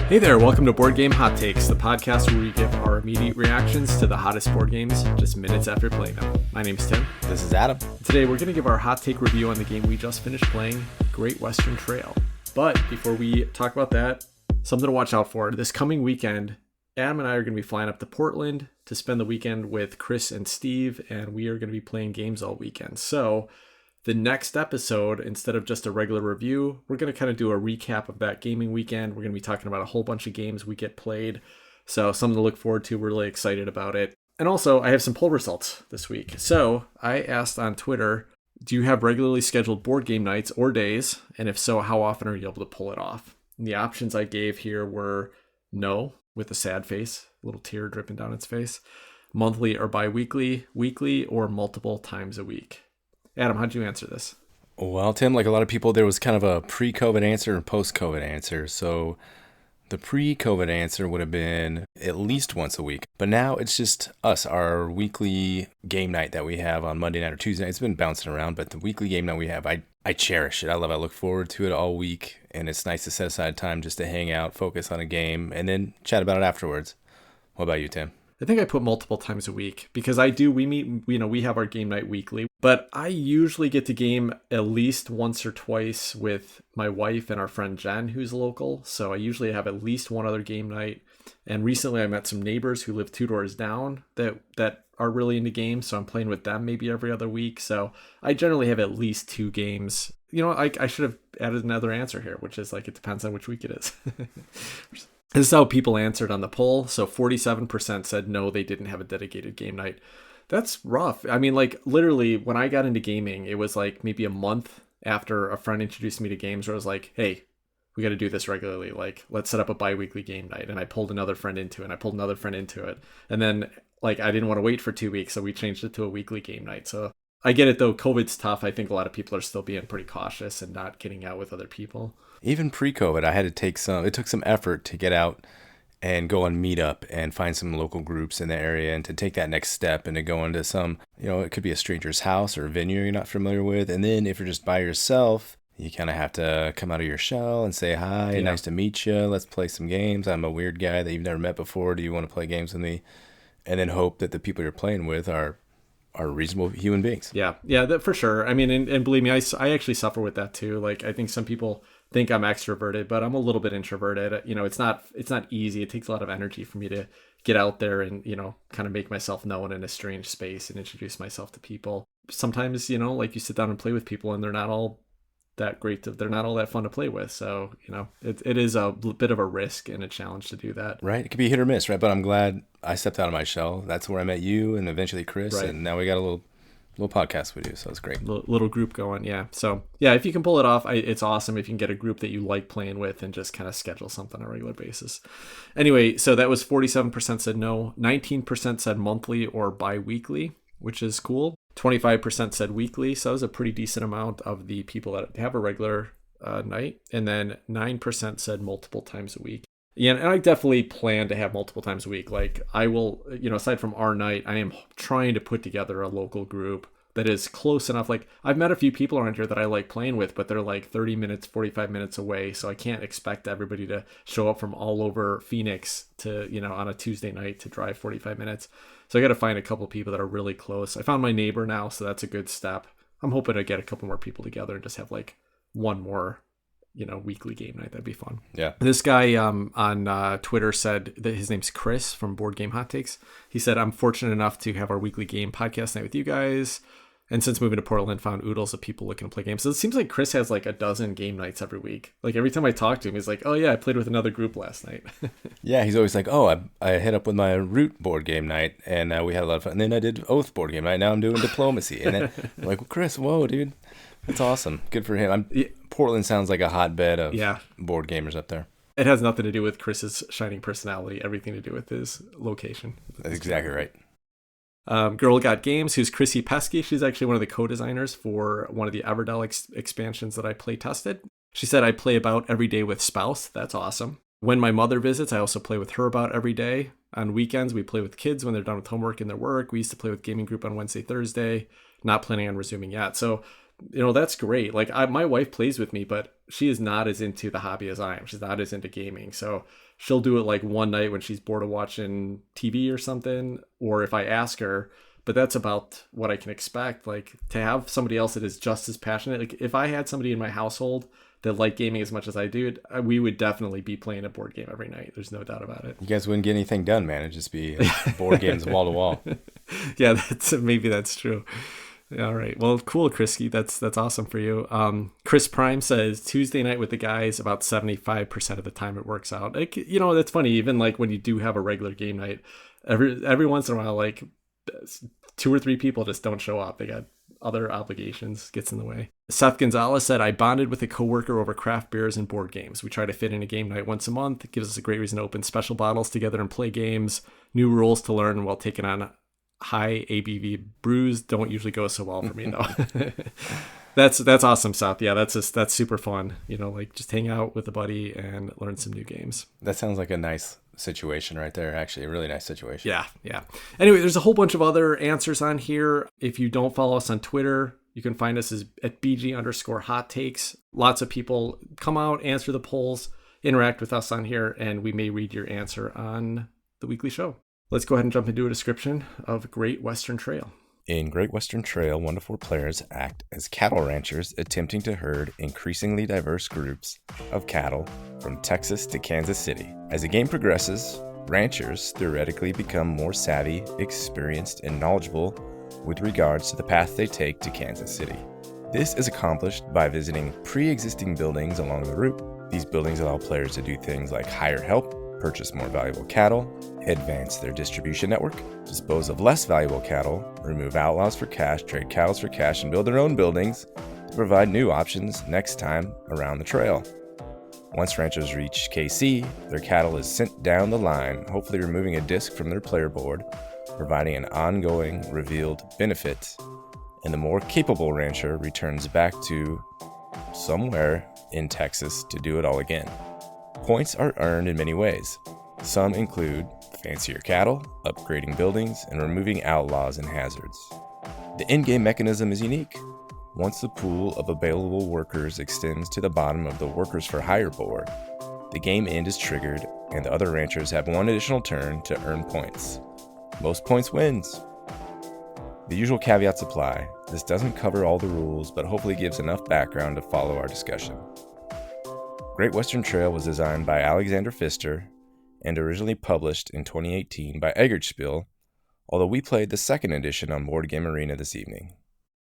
Hey there, welcome to Board Game Hot Takes, the podcast where we give our immediate reactions to the hottest board games just minutes after playing them. My name's Tim. This is Adam. Today we're going to give our hot take review on the game we just finished playing, Great Western Trail. But before we talk about that, something to watch out for. This coming weekend, Adam and I are going to be flying up to Portland to spend the weekend with Chris and Steve, and we are going to be playing games all weekend. So the next episode, instead of just a regular review, we're going to kind of do a recap of that gaming weekend. We're going to be talking about a whole bunch of games we get played. So something to look forward to. We're really excited about it. And also, I have some poll results this week. So I asked on Twitter, do you have regularly scheduled board game nights or days? And if so, how often are you able to pull it off? And the options I gave here were no, with a sad face, a little tear dripping down its face, monthly or bi-weekly, weekly, or multiple times a week. Adam, how'd you answer this? Well, Tim, like a lot of people, there was kind of a pre-COVID answer and post-COVID answer. So the pre-COVID answer would have been at least once a week. But now it's just us, our weekly game night that we have on Monday night or Tuesday night. It's been bouncing around, but the weekly game night we have, I cherish it. I love it. I look forward to it all week. And it's nice to set aside time just to hang out, focus on a game, and then chat about it afterwards. What about you, Tim? I think I put multiple times a week because we have our game night weekly, but I usually get to game at least once or twice with my wife and our friend Jen, who's local. So I usually have at least one other game night. And recently I met some neighbors who live 2 doors down that are really into games. So I'm playing with them maybe every other week. So I generally have at least 2 games. You know, I should have added another answer here, which is like, it depends on which week it is. This is how people answered on the poll. So 47% said no, they didn't have a dedicated game night. That's rough. I mean, like literally when I got into gaming, it was like maybe a month after a friend introduced me to games where I was like, hey, we got to do this regularly. Like, let's set up a bi-weekly game night. And I pulled another friend into it. And I pulled another friend into it. And then like, I didn't want to wait for 2 weeks. So we changed it to a weekly game night. So I get it though. COVID's tough. I think a lot of people are still being pretty cautious and not getting out with other people. Even pre-COVID, I had to it took some effort to get out and go on Meetup and find some local groups in the area and to take that next step and to go into some, it could be a stranger's house or a venue you're not familiar with. And then if you're just by yourself, you kind of have to come out of your shell and say, hi, yeah. Nice to meet you. Let's play some games. I'm a weird guy that you've never met before. Do you want to play games with me? And then hope that the people you're playing with are reasonable human beings. Yeah, that for sure. I mean, and believe me, I actually suffer with that too. Like, I think some people think I'm extroverted, but I'm a little bit introverted. It's not easy. It takes a lot of energy for me to get out there and, kind of make myself known in a strange space and introduce myself to people. Sometimes, like you sit down and play with people and they're not all that great. They're not all that fun to play with. So, it is a bit of a risk and a challenge to do that. Right. It could be hit or miss, right? But I'm glad I stepped out of my shell. That's where I met you and eventually Chris. Right. And now we got a little podcast with you. So it's great. Little group going. Yeah. So yeah, if you can pull it off, it's awesome. If you can get a group that you like playing with and just kind of schedule something on a regular basis. Anyway, so that was 47% said no. 19% said monthly or bi-weekly, which is cool. 25% said weekly. So that was a pretty decent amount of the people that have a regular night. And then 9% said multiple times a week. Yeah, and I definitely plan to have multiple times a week. Like I will, aside from our night, I am trying to put together a local group that is close enough. Like I've met a few people around here that I like playing with, but they're like 30 minutes, 45 minutes away. So I can't expect everybody to show up from all over Phoenix to, on a Tuesday night to drive 45 minutes. So I got to find a couple people that are really close. I found my neighbor now, so that's a good step. I'm hoping to get a couple more people together and just have like one more weekly game night. That'd be fun. Yeah. This guy on Twitter said that his name's Chris from Board Game Hot Takes. He said, I'm fortunate enough to have our weekly game podcast night with you guys. And since moving to Portland, found oodles of people looking to play games. So it seems like Chris has like a dozen game nights every week. Like every time I talk to him, he's like, oh yeah, I played with another group last night. Yeah, he's always like, oh, I hit up with my Root board game night and we had a lot of fun. And then I did Oath board game night. Now I'm doing Diplomacy. And then I'm like, well, Chris, whoa, dude. That's awesome. Good for him. Portland sounds like a hotbed of board gamers up there. It has nothing to do with Chris's shining personality, everything to do with his location. That's exactly right. Girl Got Games, who's Chrissy Pesky. She's actually one of the co-designers for one of the Everdell expansions that I play tested. She said, I play about every day with spouse. That's awesome. When my mother visits, I also play with her about every day. On weekends, we play with kids when they're done with homework and their work. We used to play with gaming group on Wednesday, Thursday. Not planning on resuming yet. So that's great. Like my wife plays with me, but she is not as into the hobby as I am. She's not as into gaming. So she'll do it like one night when she's bored of watching TV or something, or if I ask her, but that's about what I can expect. Like to have somebody else that is just as passionate. Like if I had somebody in my household that liked gaming as much as I do, we would definitely be playing a board game every night. There's no doubt about it. You guys wouldn't get anything done, man. It'd just be board games wall to wall. Yeah, maybe that's true. All right. Well, cool, Chrisky. That's awesome for you. Chris Prime says Tuesday night with the guys, about 75% of the time it works out. Like, that's funny. Even like when you do have a regular game night, every once in a while, like 2 or 3 people just don't show up. They got other obligations, gets in the way. Seth Gonzalez said, I bonded with a coworker over craft beers and board games. We try to fit in a game night once a month. It gives us a great reason to open special bottles together and play games. New rules to learn while taking on high ABV brews don't usually go so well for me though. That's awesome, Seth. Yeah, that's super fun. Like just hang out with a buddy and learn some new games. That sounds like a nice situation right there. Actually, a really nice situation. Yeah. Anyway, there's a whole bunch of other answers on here. If you don't follow us on Twitter, you can find us at BG_hot takes. Lots of people come out, answer the polls, interact with us on here, and we may read your answer on the weekly show. Let's go ahead and jump into a description of Great Western Trail. In Great Western Trail, 1 to 4 players act as cattle ranchers attempting to herd increasingly diverse groups of cattle from Texas to Kansas City. As the game progresses, ranchers theoretically become more savvy, experienced, and knowledgeable with regards to the path they take to Kansas City. This is accomplished by visiting pre-existing buildings along the route. These buildings allow players to do things like hire help, purchase more valuable cattle, advance their distribution network, dispose of less valuable cattle, remove outlaws for cash, trade cattle for cash, and build their own buildings to provide new options next time around the trail. Once ranchers reach KC, their cattle is sent down the line, hopefully removing a disc from their player board, providing an ongoing revealed benefit, and the more capable rancher returns back to somewhere in Texas to do it all again. Points are earned in many ways. Some include fancier cattle, upgrading buildings, and removing outlaws and hazards. The in-game mechanism is unique. Once the pool of available workers extends to the bottom of the workers for hire board, the game end is triggered and the other ranchers have 1 additional turn to earn points. Most points wins. The usual caveats apply. This doesn't cover all the rules, but hopefully gives enough background to follow our discussion. Great Western Trail was designed by Alexander Pfister and originally published in 2018 by Eggertspiel, although we played the 2nd edition on Board Game Arena this evening.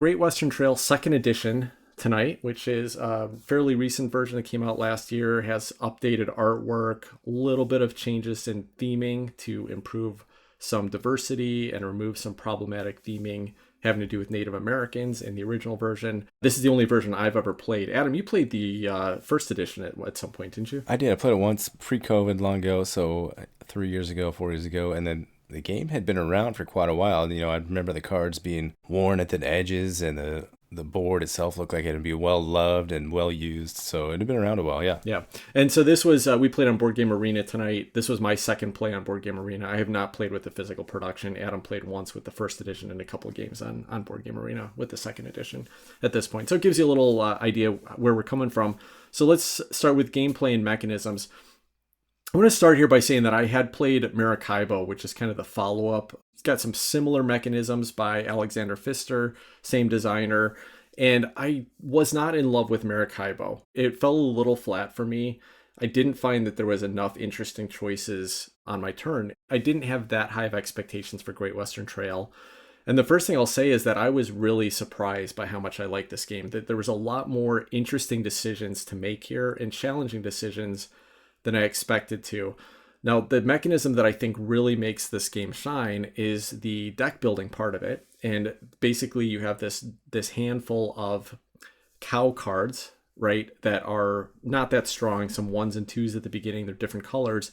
Great Western Trail 2nd edition tonight, which is a fairly recent version that came out last year, has updated artwork, a little bit of changes in theming to improve some diversity and remove some problematic theming having to do with Native Americans in the original version. This is the only version I've ever played. Adam, you played the 1st edition at some point, didn't you? I did. I played it once pre-COVID long ago, so 3 years ago, 4 years ago, and then the game had been around for quite a while. I remember the cards being worn at the edges, and the board itself looked like it would be well loved and well used. So it had been around a while, yeah. Yeah. And so this was, we played on Board Game Arena tonight. This was my 2nd play on Board Game Arena. I have not played with the physical production. Adam played once with the 1st edition and a couple of games on Board Game Arena with the 2nd edition at this point. So it gives you a little idea where we're coming from. So let's start with gameplay and mechanisms. I'm going to start here by saying that I had played Maracaibo, which is kind of the follow-up. It's got some similar mechanisms by Alexander Pfister, same designer, and I was not in love with Maracaibo. It fell a little flat for me. I didn't find that there was enough interesting choices on my turn. I didn't have that high of expectations for Great Western Trail. And the first thing I'll say is that I was really surprised by how much I liked this game, that there was a lot more interesting decisions to make here and challenging decisions than I expected to. Now, the mechanism that I think really makes this game shine is the deck building part of it. And basically you have this handful of cow cards, right, that are not that strong, some 1s and 2s at the beginning, they're different colors.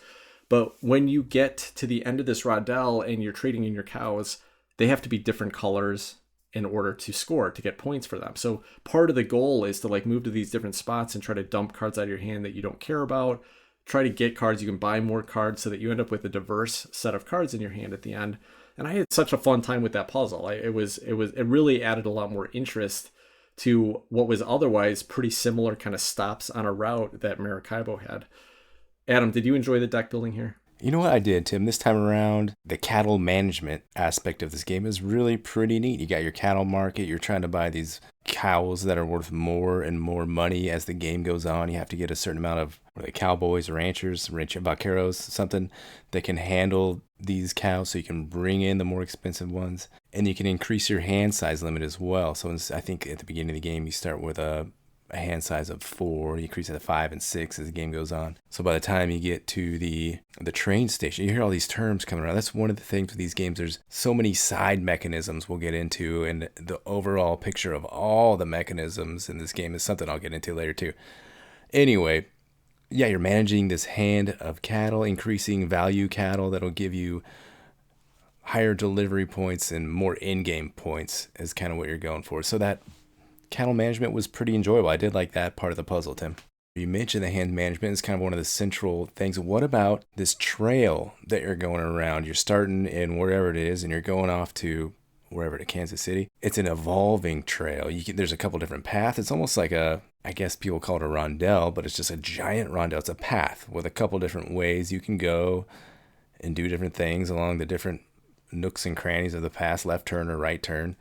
But when you get to the end of this rodel and you're trading in your cows, they have to be different colors in order to score, to get points for them. So part of the goal is to move to these different spots and try to dump cards out of your hand that you don't care about. Try to get cards, you can buy more cards so that you end up with a diverse set of cards in your hand at the end. And I had such a fun time with that puzzle. It really added a lot more interest to what was otherwise pretty similar kind of stops on a route that Maracaibo had. Adam, did you enjoy the deck building here? You know what I did, Tim? This time around, the cattle management aspect of this game is really pretty neat. You got your cattle market. You're trying to buy these cows that are worth more and more money as the game goes on. You have to get a certain amount of cowboys, ranchers, vaqueros, something that can handle these cows so you can bring in the more expensive ones. And you can increase your hand size limit as well. So I think at the beginning of the game, you start with a hand size of 4, you increase it to 5 and 6 as the game goes on. So by the time you get to the train station, you hear all these terms coming around. That's one of the things with these games. There's so many side mechanisms we'll get into, and the overall picture of all the mechanisms in this game is something I'll get into later too. Anyway, yeah, you're managing this hand of cattle, increasing value cattle that'll give you higher delivery points and more in-game points is kind of what you're going for. So that cattle management was pretty enjoyable. I did like that part of the puzzle, Tim. You mentioned the hand management is kind of one of the central things. What about this trail that you're going around? You're starting in wherever it is and you're going off to wherever, to Kansas City. It's an evolving trail. There's a couple different paths. It's almost like I guess people call it a rondelle, but it's just a giant rondelle. It's a path with a couple different ways you can go and do different things along the different nooks and crannies of the path, left turn or right turn.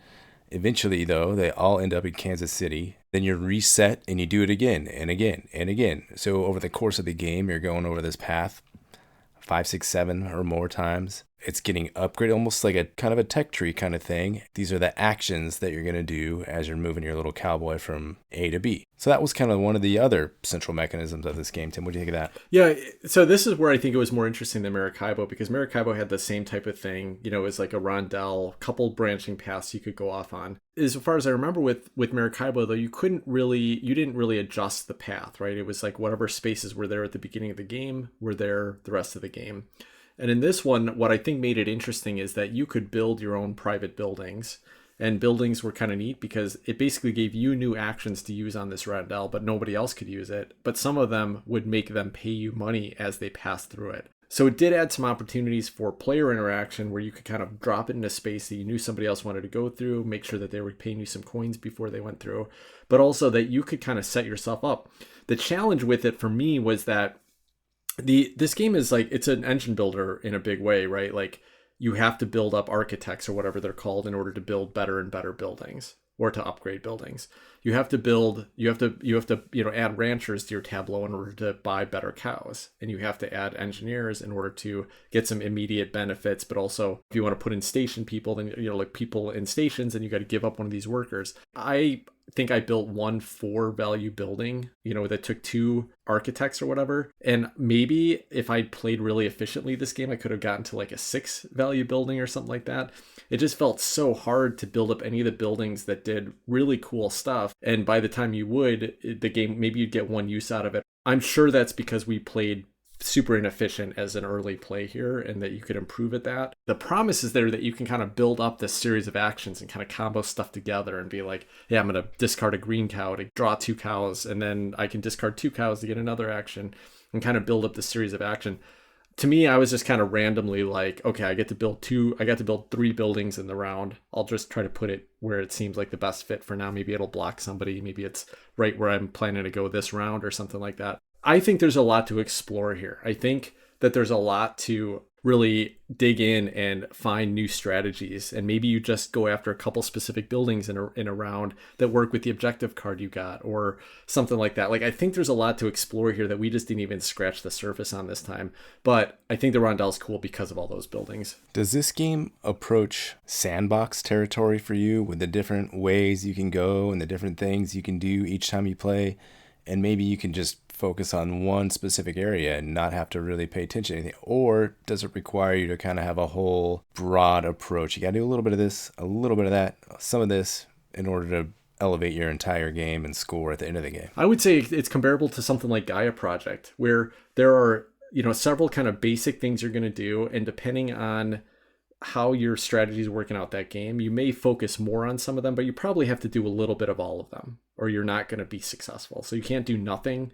Eventually, though, they all end up in Kansas City. Then you're reset and you do it again and again and again. So over the course of the game, you're going over this path 5, 6, 7 or more times. It's getting upgraded, almost like a kind of a tech tree kind of thing. These are the actions that you're going to do as you're moving your little cowboy from A to B. So that was kind of one of the other central mechanisms of this game. Tim, what do you think of that? Yeah, so this is where I think it was more interesting than Maracaibo, because Maracaibo had the same type of thing. You know, it was like a rondelle, couple branching paths you could go off on. As far as I remember with Maracaibo, though, you didn't really adjust the path, right? It was like whatever spaces were there at the beginning of the game were there the rest of the game. And in this one, what I think made it interesting is that you could build your own private buildings. And buildings were kind of neat because it basically gave you new actions to use on this rondelle, but nobody else could use it. But some of them would make them pay you money as they passed through it. So it did add some opportunities for player interaction where you could kind of drop it in a space that you knew somebody else wanted to go through, make sure that they were paying you some coins before they went through, but also that you could kind of set yourself up. The challenge with it for me was that this game is like, it's an engine builder in a big way, right? Like you have to build up architects or whatever they're called in order to build better and better buildings or to upgrade buildings. You have to add ranchers to your tableau in order to buy better cows, and you have to add engineers in order to get some immediate benefits. But also, if you want to put in station people, then like people in stations, and you got to give up one of these workers. I think I built one 4 value building, that took 2 architects or whatever. And maybe if I played really efficiently this game, I could have gotten to like a 6 value building or something like that. It just felt so hard to build up any of the buildings that did really cool stuff. And by the time you would, the game, maybe you'd get one use out of it. I'm sure that's because we played super inefficient as an early play here and that you could improve at that. The promise is there that you can kind of build up this series of actions and kind of combo stuff together and be like, yeah, I'm going to discard a green cow to draw 2 cows, and then I can discard 2 cows to get another action and kind of build up this series of action. To me, I was just kind of randomly like, okay, I got to build 3 buildings in the round. I'll just try to put it where it seems like the best fit for now. Maybe it'll block somebody. Maybe it's right where I'm planning to go this round or something like that. I think there's a lot to explore here. I think that there's a lot to really dig in and find new strategies. And maybe you just go after a couple specific buildings in a round that work with the objective card you got or something like that. Like, I think there's a lot to explore here that we just didn't even scratch the surface on this time. But I think the rondelle's cool because of all those buildings. Does this game approach sandbox territory for you with the different ways you can go and the different things you can do each time you play? And maybe you can just focus on one specific area and not have to really pay attention to anything? Or does it require you to kind of have a whole broad approach? You got to do a little bit of this, a little bit of that, some of this in order to elevate your entire game and score at the end of the game. I would say it's comparable to something like Gaia Project, where there are, several kind of basic things you're going to do. And depending on how your strategy is working out that game, you may focus more on some of them, but you probably have to do a little bit of all of them or you're not going to be successful. So you can't do nothing.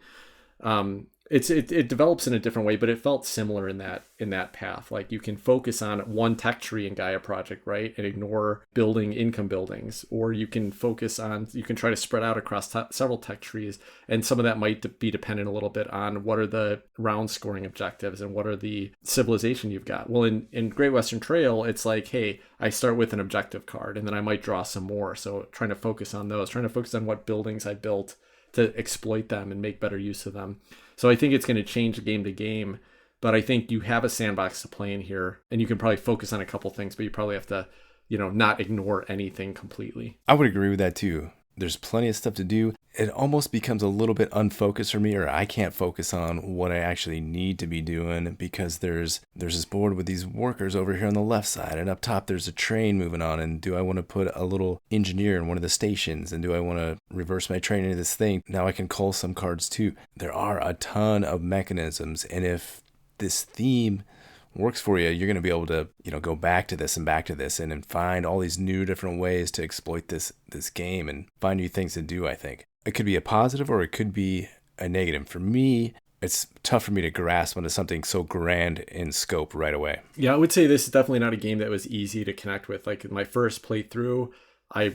it develops in a different way, but it felt similar in that path. Like you can focus on one tech tree in Gaia Project, right, and ignore building income buildings, or you can you can try to spread out across several tech trees, and some of that might be dependent a little bit on what are the round scoring objectives and what are the civilization you've got. Well, in Great Western Trail, it's like, hey, I start with an objective card, and then I might draw some more. So trying to focus on those, trying to focus on what buildings I built to exploit them and make better use of them. So I think it's going to change game to game, but I think you have a sandbox to play in here, and you can probably focus on a couple things, but you probably have to, not ignore anything completely. I would agree with that too. There's plenty of stuff to do. It almost becomes a little bit unfocused for me, or I can't focus on what I actually need to be doing because there's this board with these workers over here on the left side, and up top there's a train moving on, and do I want to put a little engineer in one of the stations, and do I want to reverse my train into this thing? Now I can cull some cards too. There are a ton of mechanisms, and if this theme works for you, you're going to be able to, go back to this and then find all these new different ways to exploit this game and find new things to do, I think. It could be a positive or it could be a negative. For me, it's tough for me to grasp onto something so grand in scope right away. Yeah, I would say this is definitely not a game that was easy to connect with. Like my first playthrough, I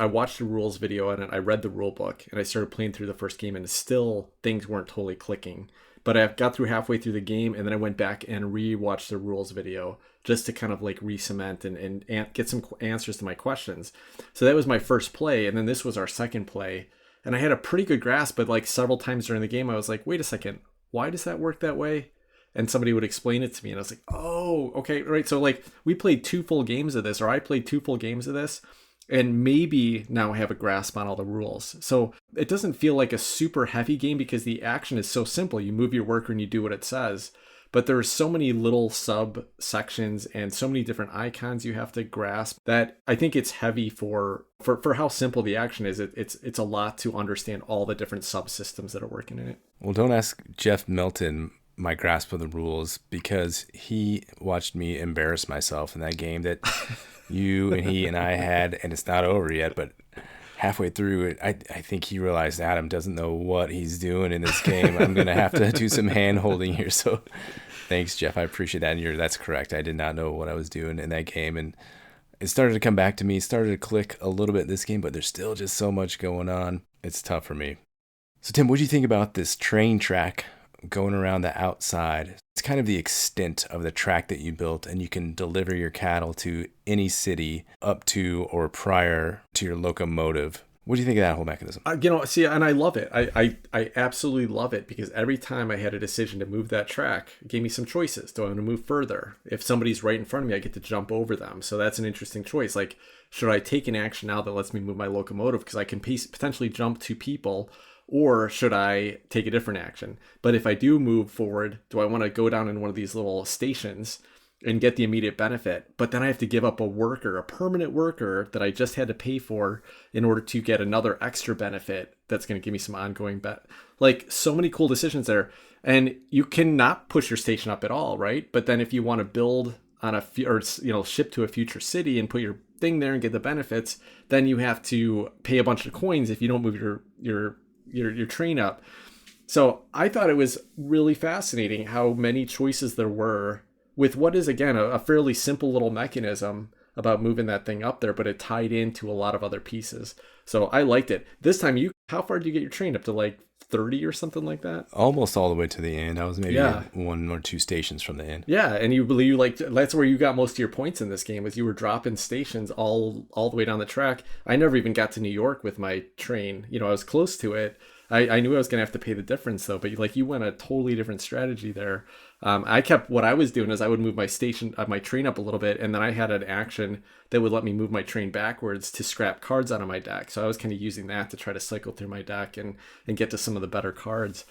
watched the rules video on it, I read the rule book, and I started playing through the first game, and still things weren't totally clicking. But I got through halfway through the game, and then I went back and re-watched the rules video just to kind of like re-cement and get some answers to my questions. So that was my first play, and then this was our second play. And I had a pretty good grasp, but like several times during the game, I was like, wait a second, why does that work that way? And somebody would explain it to me, and I was like, oh, okay, right. So like we played 2 full games of this, or I played 2 full games of this, and maybe now I have a grasp on all the rules. So it doesn't feel like a super heavy game because the action is so simple. You move your worker and you do what it says. But there are so many little subsections and so many different icons you have to grasp that I think it's heavy for how simple the action is. It's a lot to understand all the different subsystems that are working in it. Well, don't ask Jeff Milton my grasp of the rules, because he watched me embarrass myself in that game that you and he and I had, and it's not over yet, but halfway through it, I think he realized Adam doesn't know what he's doing in this game. I'm going to have to do some hand holding here. So thanks, Jeff. I appreciate that. And that's correct. I did not know what I was doing in that game. And it started to come back to me, started to click a little bit this game, but there's still just so much going on. It's tough for me. So Tim, what do you think about this train track going around the outside? It's kind of the extent of the track that you built, and you can deliver your cattle to any city up to or prior to your locomotive. What do you think of that whole mechanism? See, and I love it. I absolutely love it, because every time I had a decision to move that track, it gave me some choices. Do I want to move further? If somebody's right in front of me, I get to jump over them. So that's an interesting choice. Like, should I take an action now that lets me move my locomotive because I can potentially jump 2 people? Or should I take a different action? But if I do move forward, do I want to go down in one of these little stations and get the immediate benefit? But then I have to give up a permanent worker that I just had to pay for in order to get another extra benefit that's going to give me some ongoing like so many cool decisions there. And you cannot push your station up at all, right? But then if you want to build on ship to a future city and put your thing there and get the benefits, then you have to pay a bunch of coins if you don't move your train up. So I thought it was really fascinating how many choices there were with what is, again, a fairly simple little mechanism about moving that thing up there, but it tied into a lot of other pieces. So I liked it. This time, how far did you get your train? Up to like 30 or something like that? Almost all the way to the end. I was maybe 1 or 2 stations from the end. Yeah, and that's where you got most of your points in this game, was you were dropping stations all the way down the track. I never even got to New York with my train. I was close to it. I knew I was going to have to pay the difference, though, but you went a totally different strategy there. What I was doing is I would move my train up a little bit, and then I had an action that would let me move my train backwards to scrap cards out of my deck. So I was kind of using that to try to cycle through my deck and get to some of the better cards.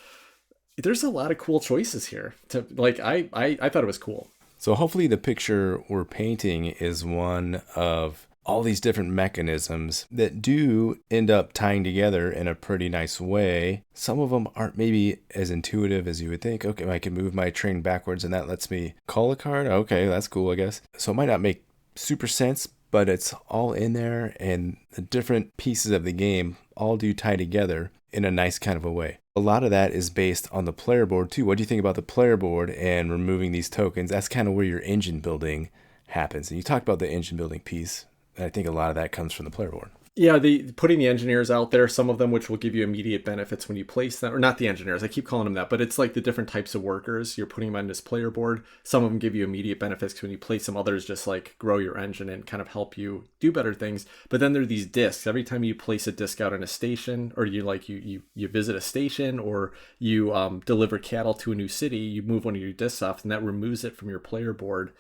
There's a lot of cool choices here. I thought it was cool. So hopefully the picture we're painting is one of all these different mechanisms that do end up tying together in a pretty nice way. Some of them aren't maybe as intuitive as you would think. Okay, I can move my train backwards and that lets me call a card. Okay, that's cool, I guess. So it might not make super sense, but it's all in there, and the different pieces of the game all do tie together in a nice kind of a way. A lot of that is based on the player board too. What do you think about the player board and removing these tokens? That's kind of where your engine building happens. And you talked about the engine building piece. And I think a lot of that comes from the player board. Yeah, the putting the engineers out there, some of them which will give you immediate benefits when you place them, or not the engineers, I keep calling them that, but it's like the different types of workers. You're putting them on this player board. Some of them give you immediate benefits 'cause when you place them, others just like grow your engine and kind of help you do better things. But then there are these discs. Every time you place a disc out in a station, or you visit a station, or you deliver cattle to a new city, you move one of your discs off, and that removes it from your player board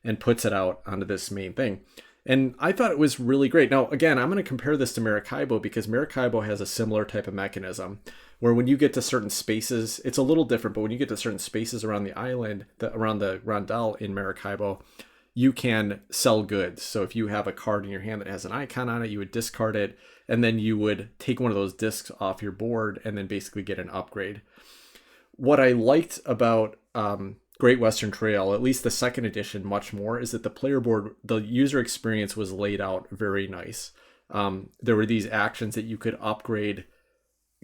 and puts it out onto this main thing. And I thought it was really great. Now, again, I'm going to compare this to Maracaibo because Maracaibo has a similar type of mechanism where when you get to certain spaces, it's a little different, but when you get to certain spaces around the island, around the rondel in Maracaibo, you can sell goods. So if you have a card in your hand that has an icon on it, you would discard it, and then you would take one of those discs off your board and then basically get an upgrade. What I liked about Great Western Trail, at least the second edition, much more, is that the player board, the user experience was laid out very nice. There were these actions that you could upgrade.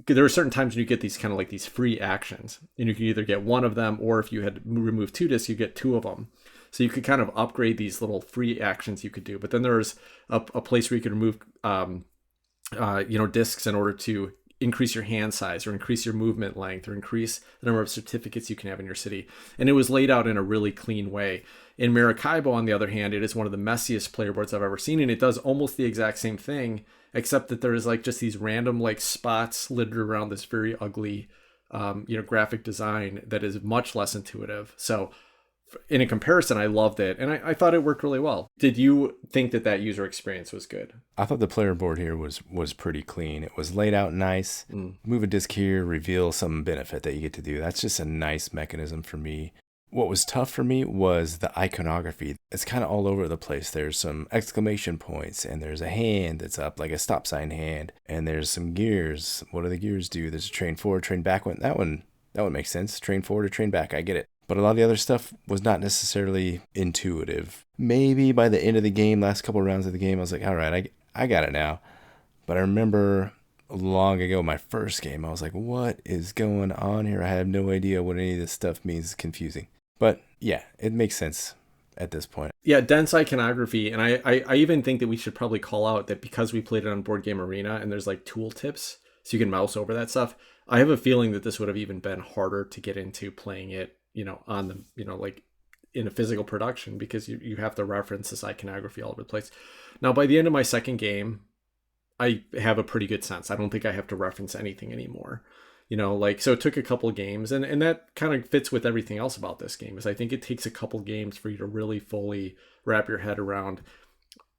There were certain times when you get these kind of like these free actions, and you could either get one of them, or if you had removed two discs, you get two of them. So you could kind of upgrade these little free actions you could do. But then there's a place where you could remove, discs in order to increase your hand size or increase your movement length or increase the number of certificates you can have in your city. And it was laid out in a really clean way. In Maracaibo, on the other hand, it is one of the messiest player boards I've ever seen. And it does almost the exact same thing, except that there is like just these random like spots littered around this very ugly, graphic design that is much less intuitive. So in a comparison, I loved it, and I thought it worked really well. Did you think that user experience was good? I thought the player board here was pretty clean. It was laid out nice. Move a disc here, reveal some benefit that you get to do. That's just a nice mechanism for me. What was tough for me was the iconography. It's kind of all over the place. There's some exclamation points, and there's a hand that's up, like a stop sign hand, and there's some gears. What do the gears do? There's a train forward, train back. That one makes sense. Train forward or train back. I get it. But a lot of the other stuff was not necessarily intuitive. Maybe by the end of the game, last couple of rounds of the game, I was like, all right, I got it now. But I remember long ago, my first game, I was like, what is going on here? I have no idea what any of this stuff means. It's confusing. But yeah, it makes sense at this point. Yeah, dense iconography. And I even think that we should probably call out that because we played it on Board Game Arena and there's like tool tips, so you can mouse over that stuff. I have a feeling that this would have even been harder to get into playing it, on the, like in a physical production, because you have to reference this iconography all over the place. Now, by the end of my second game, I have a pretty good sense. I don't think I have to reference anything anymore. So it took a couple games, and that kind of fits with everything else about this game, is I think it takes a couple games for you to really fully wrap your head around,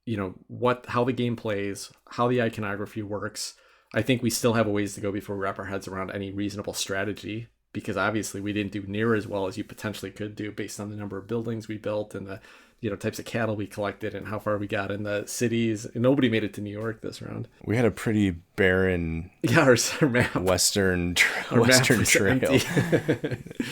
how the game plays, how the iconography works. I think we still have a ways to go before we wrap our heads around any reasonable strategy, because obviously we didn't do near as well as you potentially could do based on the number of buildings we built and the types of cattle we collected and how far we got in the cities. Nobody made it to New York this round. We had a pretty barren our map. Western trail.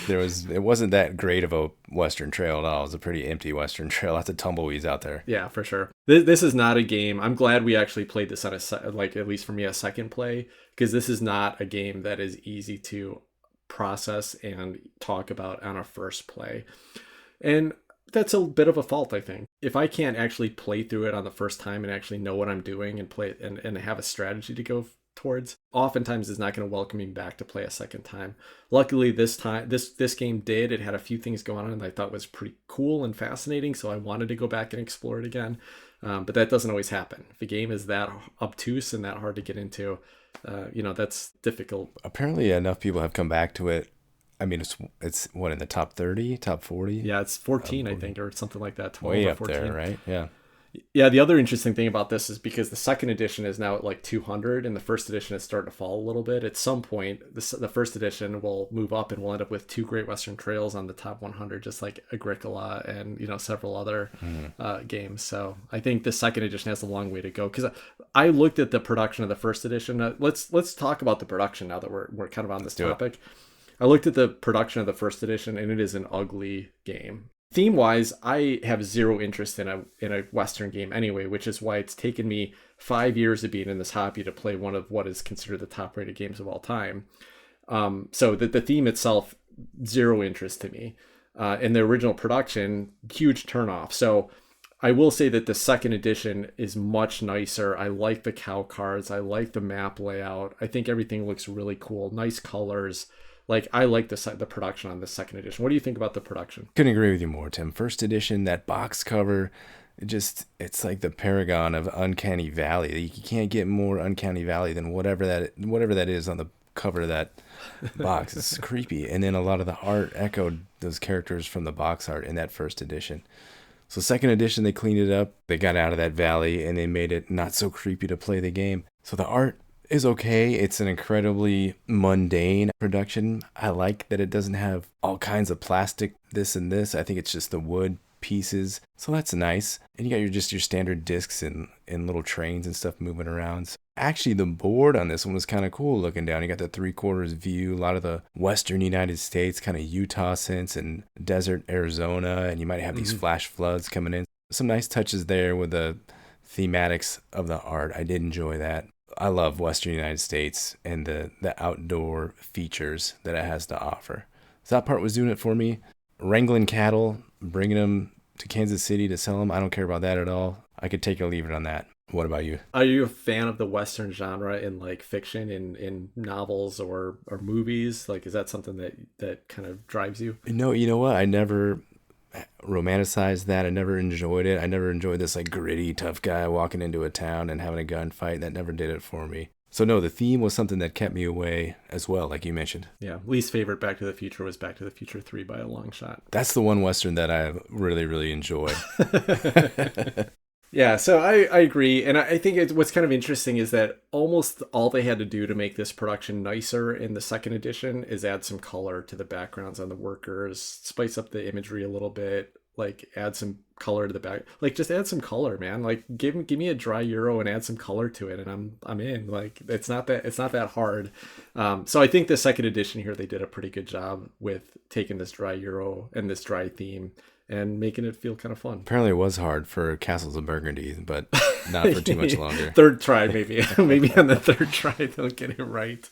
It wasn't that great of a Western trail at all. It was a pretty empty Western trail. Lots of tumbleweeds out there. Yeah, for sure. This is not a game. I'm glad we actually played this on at least for me, a second play, because this is not a game that is easy to process and talk about on a first play. And that's a bit of a fault, I think. If I can't actually play through it on the first time and actually know what I'm doing and play and have a strategy to go towards, oftentimes it's not going to welcome me back to play a second time. Luckily, this time, this game did. It had a few things going on that I thought was pretty cool and fascinating, so I wanted to go back and explore it again. But that doesn't always happen. If a game is that obtuse and that hard to get into, that's difficult. Apparently, enough people have come back to it. I mean, it's what, in the top 30, top 40? Yeah, it's 14, I think, or something like that. 12 way or up 14. there, right? Yeah. Yeah, the other interesting thing about this is because the second edition is now at like 200 and the first edition is starting to fall a little bit. At some point, the first edition will move up and we'll end up with 2 Great Western Trails on the top 100, just like Agricola and, several other games. So I think the second edition has a long way to go, because I looked at the production of the first edition. Let's talk about the production now that we're kind of on this topic. I looked at the production of the first edition, and it is an ugly game. Theme-wise, I have zero interest in a Western game anyway, which is why it's taken me 5 years of being in this hobby to play one of what is considered the top-rated games of all time. So the theme itself, zero interest to me. In the original production, huge turnoff. So I will say that the second edition is much nicer. I like the cow cards. I like the map layout. I think everything looks really cool. Nice colors. Like, I like the production on the second edition. What do you think about the production? Couldn't agree with you more, Tim. First edition, that box cover, it's like the paragon of Uncanny Valley. You can't get more Uncanny Valley than whatever that is on the cover of that box. It's creepy. And then a lot of the art echoed those characters from the box art in that first edition. So second edition, they cleaned it up. They got out of that valley and they made it not so creepy to play the game. So the art is okay. It's an incredibly mundane production. I like that it doesn't have all kinds of plastic, this and this. I think it's just the wood pieces. So that's nice. And you got your standard discs and little trains and stuff moving around. So actually, the board on this one was kind of cool looking down. You got the 3/4 view, a lot of the western United States, kind of Utah sense and desert Arizona. And you might have these flash floods coming in. Some nice touches there with the thematics of the art. I did enjoy that. I love Western United States and the outdoor features that it has to offer. So that part was doing it for me. Wrangling cattle, bringing them to Kansas City to sell them, I don't care about that at all. I could take or leave it on that. What about you? Are you a fan of the Western genre in like fiction, in novels or movies? Like, is that something that kind of drives you? No, you know what? I never romanticized that. I never enjoyed it. I never enjoyed this like gritty, tough guy walking into a town and having a gunfight. That never did it for me. So no, the theme was something that kept me away as well, like you mentioned. Yeah, least favorite Back to the Future was Back to the Future 3 by a long shot. That's the one Western that I really, really enjoy. Yeah, so I agree. And I think what's kind of interesting is that almost all they had to do to make this production nicer in the second edition is add some color to the backgrounds on the workers, spice up the imagery a little bit, like add some color to the back. Like, just add some color, man. Like, give me a dry Euro and add some color to it, and I'm in. Like, it's not that hard. So I think the second edition here, they did a pretty good job with taking this dry Euro and this dry theme and making it feel kind of fun. Apparently it was hard for Castles of Burgundy, but not for too much longer. Third try, maybe. Maybe on the third try they'll get it right.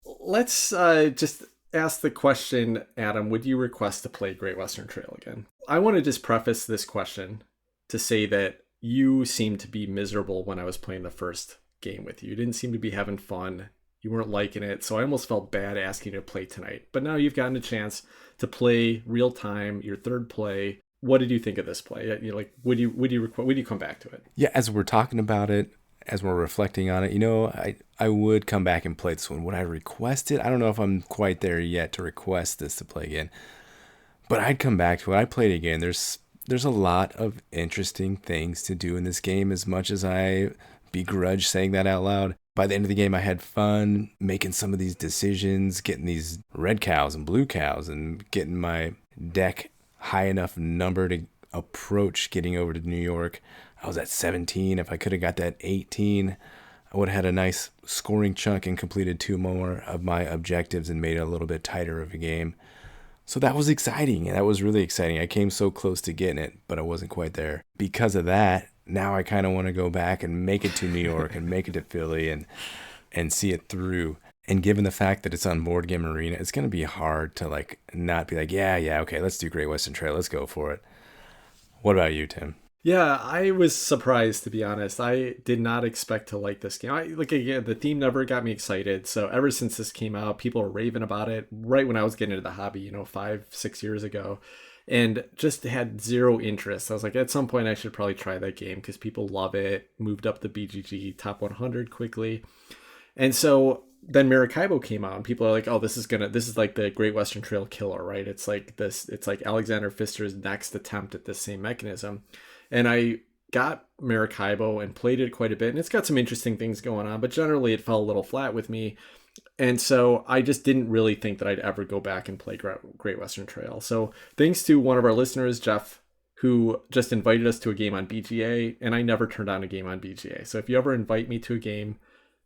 Let's just ask the question, Adam, would you request to play Great Western Trail again? I want to just preface this question to say that you seemed to be miserable when I was playing the first game with you. You didn't seem to be having fun. You weren't liking it, so I almost felt bad asking you to play tonight. But now you've gotten a chance to play real time, your third play. What did you think of this play? You like, would you come back to it? Yeah, as we're talking about it, as we're reflecting on it, I would come back and play this one. Would I request it? I don't know if I'm quite there yet to request this to play again, but I'd come back to it. I'd play it again. There's a lot of interesting things to do in this game. As much as I begrudge saying that out loud, by the end of the game, I had fun making some of these decisions, getting these red cows and blue cows, and getting my deck high enough number to approach getting over to New York. I was at 17. If I could have got that 18, I would have had a nice scoring chunk and completed 2 more of my objectives and made it a little bit tighter of a game. So that was exciting. That was really exciting. I came so close to getting it, but I wasn't quite there. Because of that, now I kind of want to go back and make it to New York and make it to Philly and see it through. And given the fact that it's on Board Game Arena, it's going to be hard to like not be like, yeah, okay, let's do Great Western Trail. Let's go for it. What about you, Tim? Yeah, I was surprised, to be honest. I did not expect to like this game. Again, the theme never got me excited. So ever since this came out, people are raving about it right when I was getting into the hobby, 5-6 years ago, and just had zero interest. I was like, at some point I should probably try that game because people love it. Moved up the BGG top 100 quickly. And so then Maracaibo came out and people are like, oh, this is like the Great Western Trail killer, right? It's like Alexander Pfister's next attempt at this same mechanism. And I got Maracaibo and played it quite a bit, and it's got some interesting things going on, but generally it fell a little flat with me. And so I just didn't really think that I'd ever go back and play Great Western Trail. So thanks to one of our listeners, Jeff, who just invited us to a game on BGA, and I never turned on a game on BGA. So if you ever invite me to a game,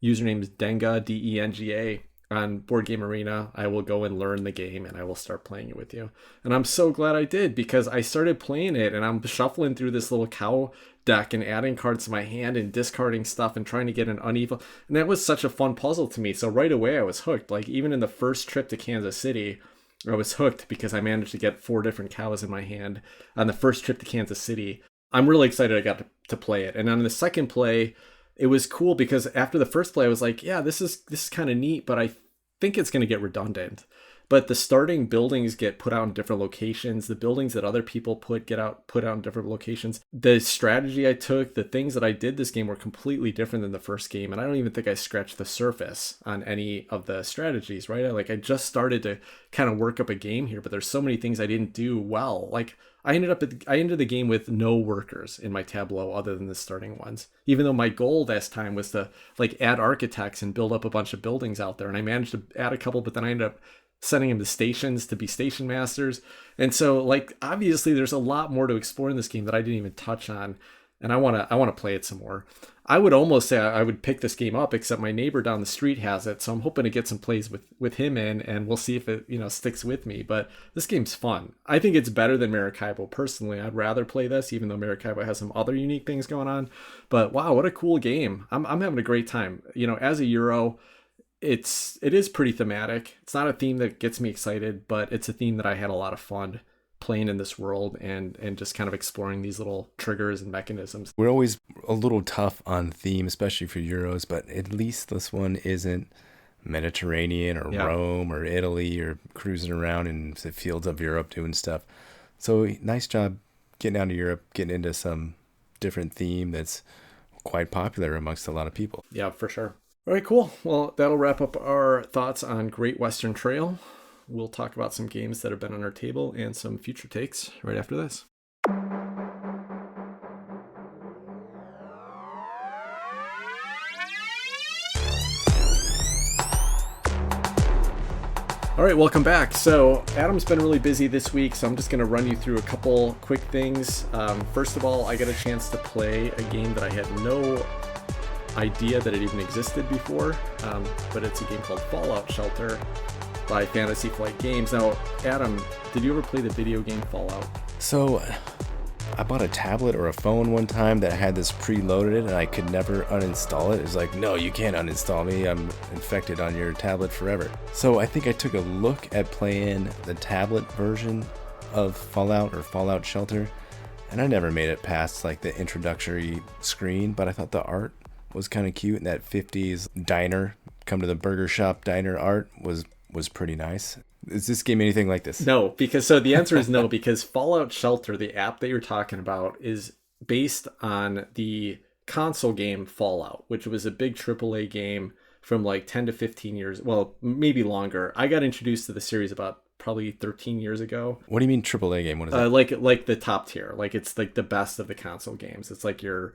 username is Denga, Denga. on Board Game Arena, I will go and learn the game and I will start playing it with you. And I'm so glad I did, because I started playing it and I'm shuffling through this little cow deck and adding cards to my hand and discarding stuff and trying to get an uneven. And that was such a fun puzzle to me. So right away I was hooked. Like even in the first trip to Kansas City, I was hooked because I managed to get 4 different cows in my hand on the first trip to Kansas City. I'm really excited I got to play it. And on the second play, it was cool because after the first play, I was like, yeah, this is kind of neat, but I think it's going to get redundant. But the starting buildings get put out in different locations. The buildings that other people put out in different locations. The strategy I took, the things that I did this game were completely different than the first game. And I don't even think I scratched the surface on any of the strategies, right? I just started to kind of work up a game here, but there's so many things I didn't do well. Like I ended the game with no workers in my tableau other than the starting ones. Even though my goal this time was to like add architects and build up a bunch of buildings out there, and I managed to add a couple, but then I ended up sending them to stations to be station masters. And so like obviously there's a lot more to explore in this game that I didn't even touch on, and I want to play it some more. I would almost say I would pick this game up, except my neighbor down the street has it, so I'm hoping to get some plays with him in, and we'll see if it sticks with me. But this game's fun. I think it's better than Maracaibo personally. I'd rather play this, even though Maracaibo has some other unique things going on. But wow, what a cool game! I'm having a great time. As a Euro, it is pretty thematic. It's not a theme that gets me excited, but it's a theme that I had a lot of fun playing in this world and just kind of exploring these little triggers and mechanisms. We're always a little tough on theme, especially for Euros, but at least this one isn't Mediterranean or Rome or Italy or cruising around in the fields of Europe doing stuff. So nice job getting out of Europe, getting into some different theme that's quite popular amongst a lot of people. Yeah, for sure. All right, cool. Well, that'll wrap up our thoughts on Great Western Trail. We'll talk about some games that have been on our table and some future takes right after this. All right, welcome back. So Adam's been really busy this week, so I'm just going to run you through a couple quick things. First of all, I got a chance to play a game that I had no idea that it even existed before, but it's a game called Fallout Shelter by Fantasy Flight Games. Now, Adam, did you ever play the video game Fallout? So I bought a tablet or a phone one time that had this preloaded and I could never uninstall it. It was like, no, you can't uninstall me. I'm infected on your tablet forever. So I think I took a look at playing the tablet version of Fallout or Fallout Shelter, and I never made it past like the introductory screen, but I thought the art was kind of cute, and that 50s diner, come to the burger shop diner art was pretty nice. Is this game anything like this? No, because so the answer is no, because Fallout Shelter, the app that you're talking about, is based on the console game Fallout, which was a big AAA game from like 10 to 15 years, well, maybe longer. I got introduced to the series about probably 13 years ago. What do you mean AAA game? What is that? Like the top tier. Like it's like the best of the console games. It's like your,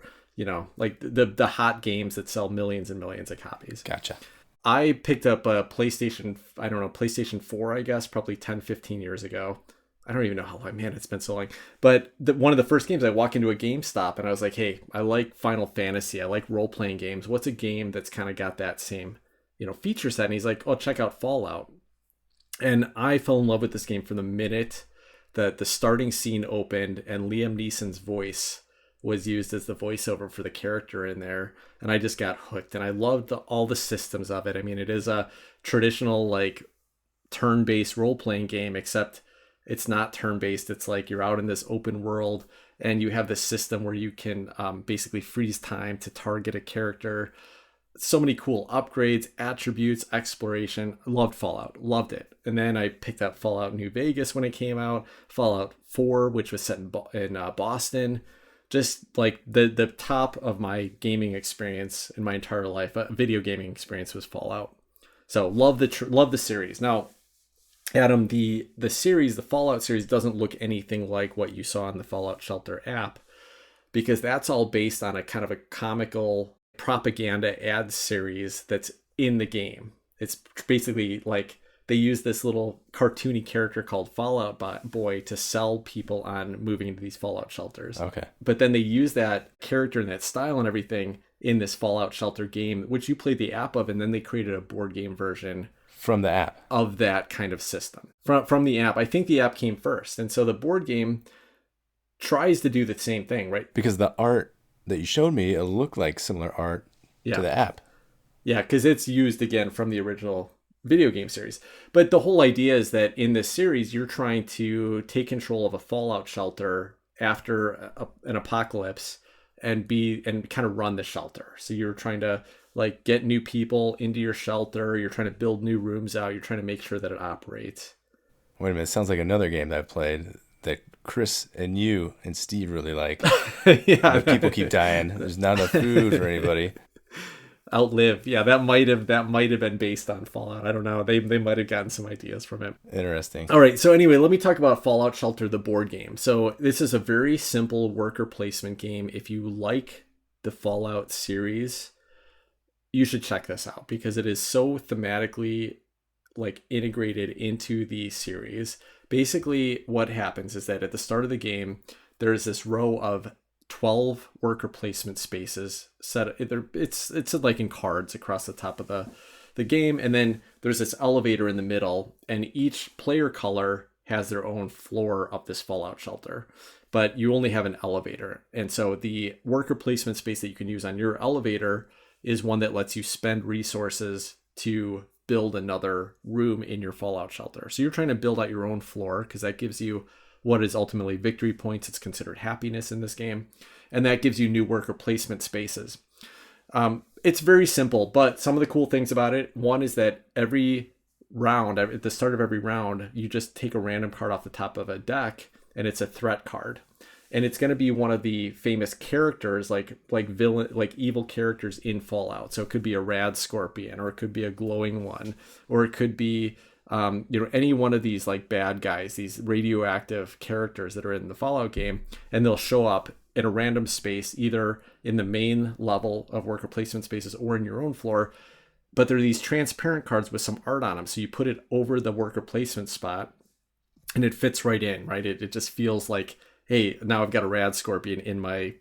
like the hot games that sell millions and millions of copies. Gotcha. I picked up a PlayStation 4, I guess, probably 10, 15 years ago. I don't even know how long, man, it's been so long. But one of the first games, I walk into a GameStop and I was like, hey, I like Final Fantasy. I like role-playing games. What's a game that's kind of got that same, feature set? And he's like, oh, check out Fallout. And I fell in love with this game from the minute that the starting scene opened and Liam Neeson's voice was used as the voiceover for the character in there, and I just got hooked, and I loved all the systems of it. I mean, it is a traditional like turn-based role-playing game, except it's not turn-based. It's like you're out in this open world and you have this system where you can basically freeze time to target a character. So many cool upgrades, attributes, exploration. Loved Fallout, loved it. And then I picked up Fallout New Vegas when it came out, Fallout 4, which was set in Boston. Just like the top of my gaming experience in my entire life, video gaming experience, was Fallout. So love the series. Now, Adam, the series, the Fallout series, doesn't look anything like what you saw in the Fallout Shelter app, because that's all based on a kind of a comical propaganda ad series that's in the game. It's basically like they use this little cartoony character called Fallout Boy to sell people on moving into these Fallout shelters. Okay. But then they use that character and that style and everything in this Fallout Shelter game, which you played the app of, and then they created a board game version from the app. of that kind of system from the app. I think the app came first. And so the board game tries to do the same thing, right? Because the art that you showed me, it looked like similar art to the app. Yeah, because it's used again from the original video game series. But the whole idea is that in this series, you're trying to take control of a fallout shelter after an apocalypse and kind of run the shelter. So you're trying to like get new people into your shelter. You're trying to build new rooms out. You're trying to make sure that it operates. Wait a minute. Sounds like another game that I've played that Chris and you and Steve really like. Yeah. But people keep dying. There's not enough food for anybody. Outlive. Yeah, that might have been based on Fallout. I don't know. They might have gotten some ideas from it. Interesting. All right. So anyway, let me talk about Fallout Shelter, the board game. So this is a very simple worker placement game. If you like the Fallout series, you should check this out because it is so thematically like integrated into the series. Basically, what happens is that at the start of the game, there's this row of 12 worker placement spaces set. It's like in cards across the top of the game, and then there's this elevator in the middle, and each player color has their own floor up this fallout shelter, but you only have an elevator. And so the worker placement space that you can use on your elevator is one that lets you spend resources to build another room in your fallout shelter. So you're trying to build out your own floor because that gives you what is ultimately victory points. It's considered happiness in this game. And that gives you new worker placement spaces. It's very simple, but some of the cool things about it, one is that every round, at the start of every round, you just take a random card off the top of a deck, and it's a threat card. And it's going to be one of the famous characters, like villain, like evil characters in Fallout. So it could be a rad scorpion, or it could be a glowing one, or it could be any one of these like bad guys, these radioactive characters that are in the Fallout game, and they'll show up in a random space, either in the main level of worker placement spaces or in your own floor. But there are these transparent cards with some art on them. So you put it over the worker placement spot and it fits right in, right? It just feels like, hey, now I've got a rad scorpion in my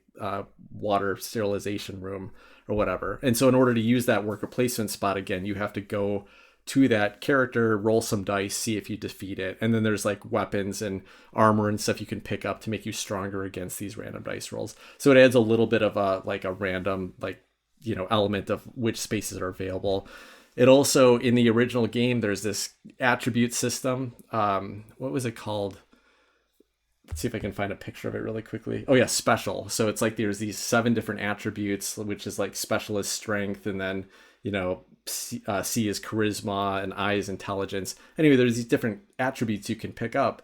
water sterilization room or whatever. And so in order to use that worker placement spot again, you have to go to that character, roll some dice, see if you defeat it. And then there's like weapons and armor and stuff you can pick up to make you stronger against these random dice rolls. So it adds a little bit of a random element of which spaces are available. It also, in the original game, there's this attribute system. What was it called? Let's see if I can find a picture of it really quickly. Oh yeah, special. So it's like there's these 7 different attributes, which is like special is strength, and then C is charisma, and I is intelligence. Anyway, there's these different attributes you can pick up.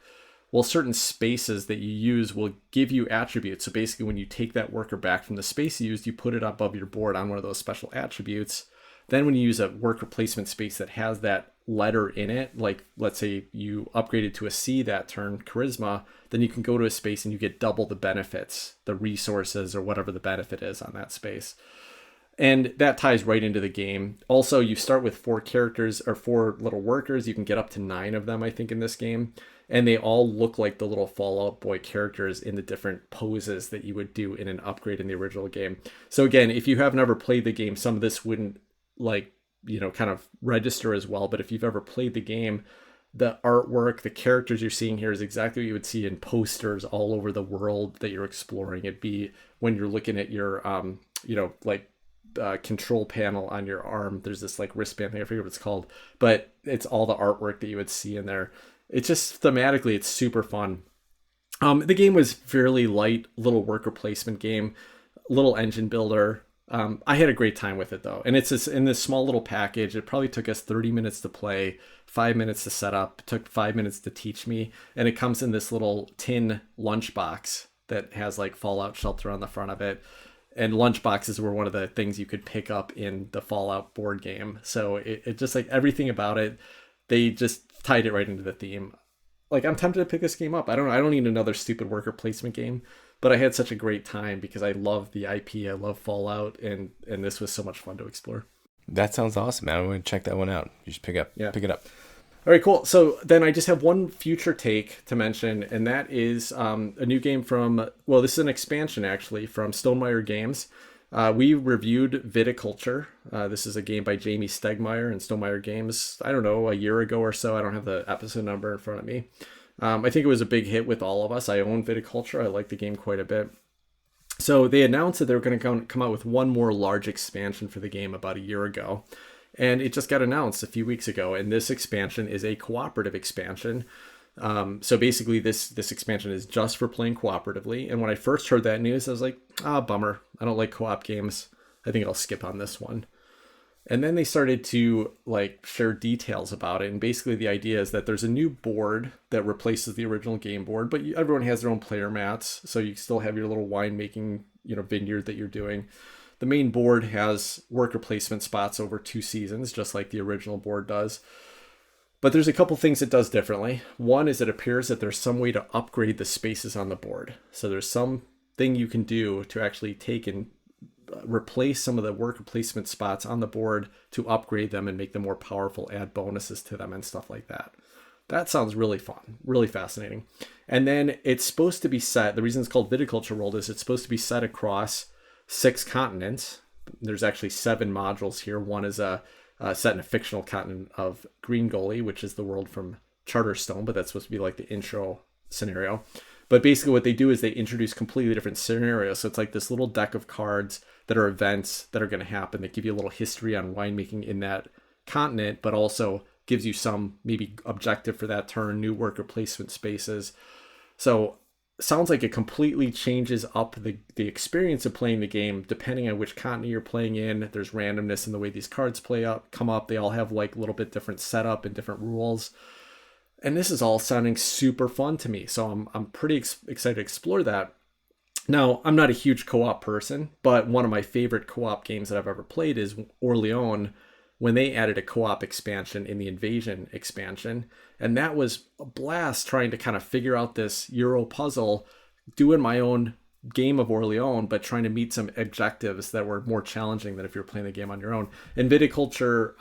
Well, certain spaces that you use will give you attributes. So basically, when you take that worker back from the space you used, you put it above your board on one of those special attributes. Then when you use a worker placement space that has that letter in it, like let's say you upgraded to a C that turn, charisma, then you can go to a space and you get double the benefits, the resources or whatever the benefit is on that space. And that ties right into the game. Also, you start with 4 characters or 4 little workers. You can get up to 9 of them, I think, in this game. And they all look like the little Fallout Boy characters in the different poses that you would do in an upgrade in the original game. So again, if you have never played the game, some of this wouldn't kind of register as well. But if you've ever played the game, the artwork, the characters you're seeing here is exactly what you would see in posters all over the world that you're exploring. It'd be when you're looking at your, control panel on your arm. There's this like wristband thing, I forget what it's called, but it's all the artwork that you would see in there. It's just thematically, it's super fun. The game was fairly light, little worker placement game, little engine builder. I had a great time with it though. And it's in this small little package. It probably took us 30 minutes to play, 5 minutes to set up, it took 5 minutes to teach me. And it comes in this little tin lunchbox that has like Fallout Shelter on the front of it. And lunchboxes were one of the things you could pick up in the Fallout board game. So it just like everything about it, they just tied it right into the theme. Like I'm tempted to pick this game up. I don't need another stupid worker placement game, but I had such a great time because I love the IP. I love Fallout, and this was so much fun to explore. That sounds awesome, man. I'm going to check that one out. You should pick it up. All right, cool. So then I just have one future take to mention, and that is a new game from, this is an expansion actually from Stonemaier Games. We reviewed Viticulture. This is a game by Jamie Stegmaier and Stonemaier Games, I don't know, a year ago or so. I don't have the episode number in front of me. I think it was a big hit with all of us. I own Viticulture. I like the game quite a bit. So they announced that they were going to come out with one more large expansion for the game about a year ago. And it just got announced a few weeks ago. And this expansion is a cooperative expansion. So basically, this expansion is just for playing cooperatively. And when I first heard that news, I was like, bummer. I don't like co-op games. I think I'll skip on this one. And then they started to like share details about it. And basically the idea is that there's a new board that replaces the original game board, but everyone has their own player mats. So you still have your little winemaking, vineyard that you're doing. The main board has worker placement spots over 2 seasons, just like the original board does. But there's a couple things it does differently. One is it appears that there's some way to upgrade the spaces on the board. So there's something you can do to actually take and replace some of the worker placement spots on the board to upgrade them and make them more powerful, add bonuses to them and stuff like that. That sounds really fun, really fascinating. And then it's supposed to be set, the reason it's called Viticulture World is it's supposed to be set across 6 continents. There's actually 7 modules here. One is set in a fictional continent of Green Gully, which is the world from Charterstone, but that's supposed to be like the intro scenario. But basically what they do is they introduce completely different scenarios. So it's like this little deck of cards that are events that are going to happen that give you a little history on winemaking in that continent, but also gives you some maybe objective for that turn, new worker placement spaces. So sounds like it completely changes up the experience of playing the game depending on which continent you're playing in. There's randomness in the way these cards come up. They all have like a little bit different setup and different rules. And this is all sounding super fun to me. So I'm pretty excited to explore that. Now, I'm not a huge co-op person, but one of my favorite co-op games that I've ever played is Orleans, when they added a co-op expansion in the Invasion expansion. And that was a blast trying to kind of figure out this Euro puzzle, doing my own game of Orleans, but trying to meet some objectives that were more challenging than if you're playing the game on your own. And Viticulture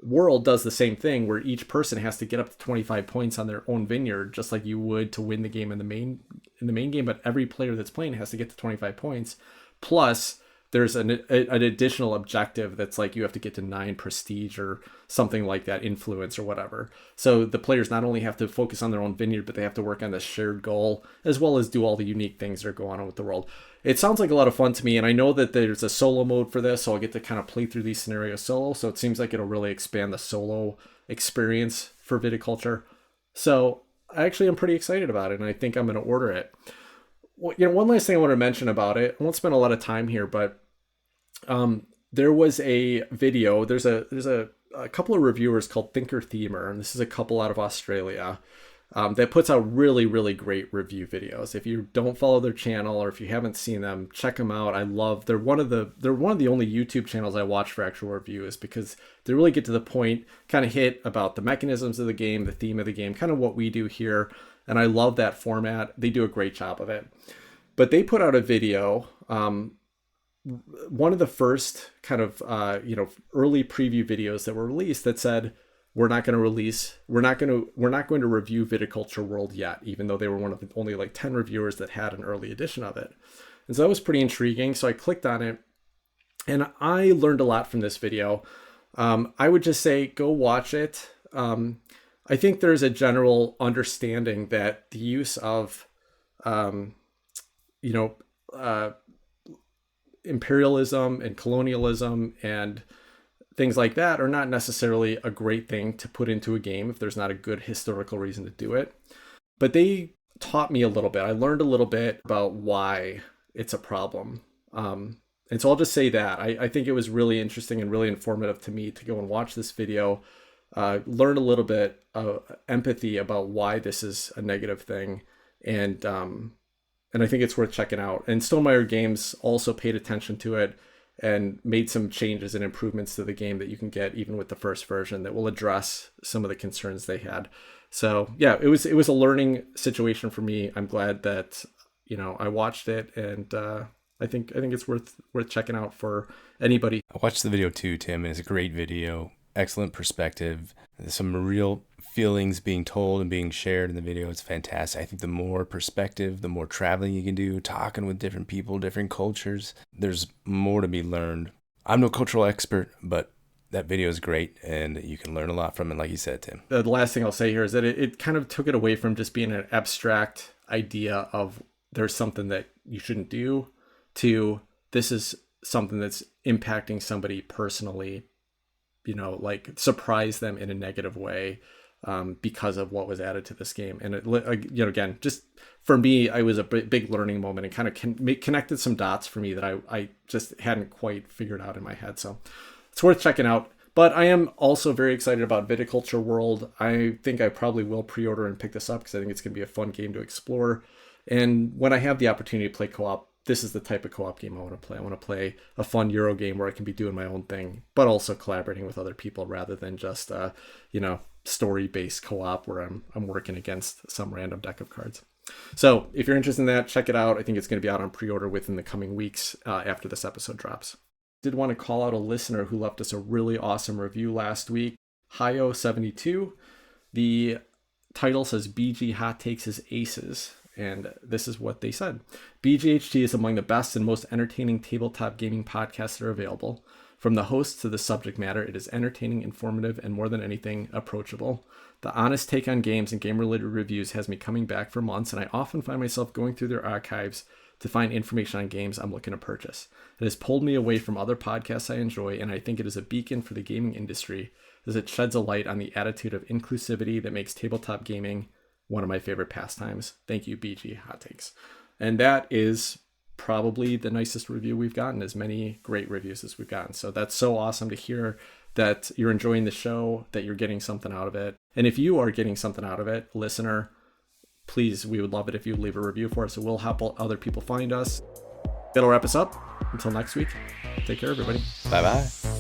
World does the same thing, where each person has to get up to 25 points on their own vineyard, just like you would to win the game in the main game. But every player that's playing has to get to 25 points. Plus, there's an additional objective that's like you have to get to 9 prestige or something like that, influence or whatever. So the players not only have to focus on their own vineyard, but they have to work on the shared goal as well as do all the unique things that are going on with the world. It sounds like a lot of fun to me, and I know that there's a solo mode for this, so I'll get to kind of play through these scenarios solo. So it seems like it'll really expand the solo experience for Viticulture. So actually, I'm pretty excited about it, and I think I'm going to order it. Well, one last thing I want to mention about it. I won't spend a lot of time here, but there was a video. There's a couple of reviewers called Thinker Themer, and this is a couple out of Australia that puts out really, really great review videos. If you don't follow their channel or if you haven't seen them, check them out. They're one of the only YouTube channels I watch for actual reviews because they really get to the point, kind of hit about the mechanisms of the game, the theme of the game, kind of what we do here. And I love that format. They do a great job of it. But they put out a video, one of the first kind of early preview videos that were released that said, we're not going to review Viticulture World yet, even though they were one of the only like 10 reviewers that had an early edition of it. And so that was pretty intriguing. So I clicked on it and I learned a lot from this video. I would just say, go watch it. I think there's a general understanding that the use of, imperialism and colonialism and things like that are not necessarily a great thing to put into a game if there's not a good historical reason to do it. But they taught me a little bit. I learned a little bit about why it's a problem. And so I'll just say that. I think it was really interesting and really informative to me to go and watch this video, learn a little bit of empathy about why this is a negative thing. And I think it's worth checking out. And Stonemaier Games also paid attention to it and made some changes and improvements to the game that you can get even with the first version that will address some of the concerns they had. So yeah, it was a learning situation for me. I'm glad that I watched it, and I think it's worth checking out for anybody. I watched the video too, Tim, and it's a great video. Excellent perspective. There's some real feelings being told and being shared in the video. It's fantastic. I think the more perspective, the more traveling you can do, talking with different people, different cultures, there's more to be learned. I'm no cultural expert, but that video is great and you can learn a lot from it, like you said, Tim. The last thing I'll say here is that it kind of took it away from just being an abstract idea of there's something that you shouldn't do to this is something that's impacting somebody personally, like surprise them in a negative way because of what was added to this game. And again, just for me, it was a big learning moment and kind of connected some dots for me that I just hadn't quite figured out in my head. So it's worth checking out. But I am also very excited about Viticulture World. I think I probably will pre-order and pick this up because I think it's going to be a fun game to explore. And when I have the opportunity to play co-op, this is the type of co-op game I want to play. I want to play a fun Euro game where I can be doing my own thing, but also collaborating with other people rather than just story-based co-op where I'm working against some random deck of cards. So if you're interested in that, check it out. I think it's going to be out on pre-order within the coming weeks after this episode drops. Did want to call out a listener who left us a really awesome review last week, Hio72. The title says BG Hot Takes his Aces. And this is what they said. BGHT is among the best and most entertaining tabletop gaming podcasts that are available. From the hosts to the subject matter, it is entertaining, informative, and more than anything, approachable. The honest take on games and game-related reviews has me coming back for months, and I often find myself going through their archives to find information on games I'm looking to purchase. It has pulled me away from other podcasts I enjoy, and I think it is a beacon for the gaming industry as it sheds a light on the attitude of inclusivity that makes tabletop gaming one of my favorite pastimes. Thank you, BG Hot Takes. And that is probably the nicest review we've gotten, as many great reviews as we've gotten. So that's so awesome to hear that you're enjoying the show, that you're getting something out of it. And if you are getting something out of it, listener, please, we would love it if you leave a review for us. It will help other people find us. That'll wrap us up. Until next week, take care, everybody. Bye-bye.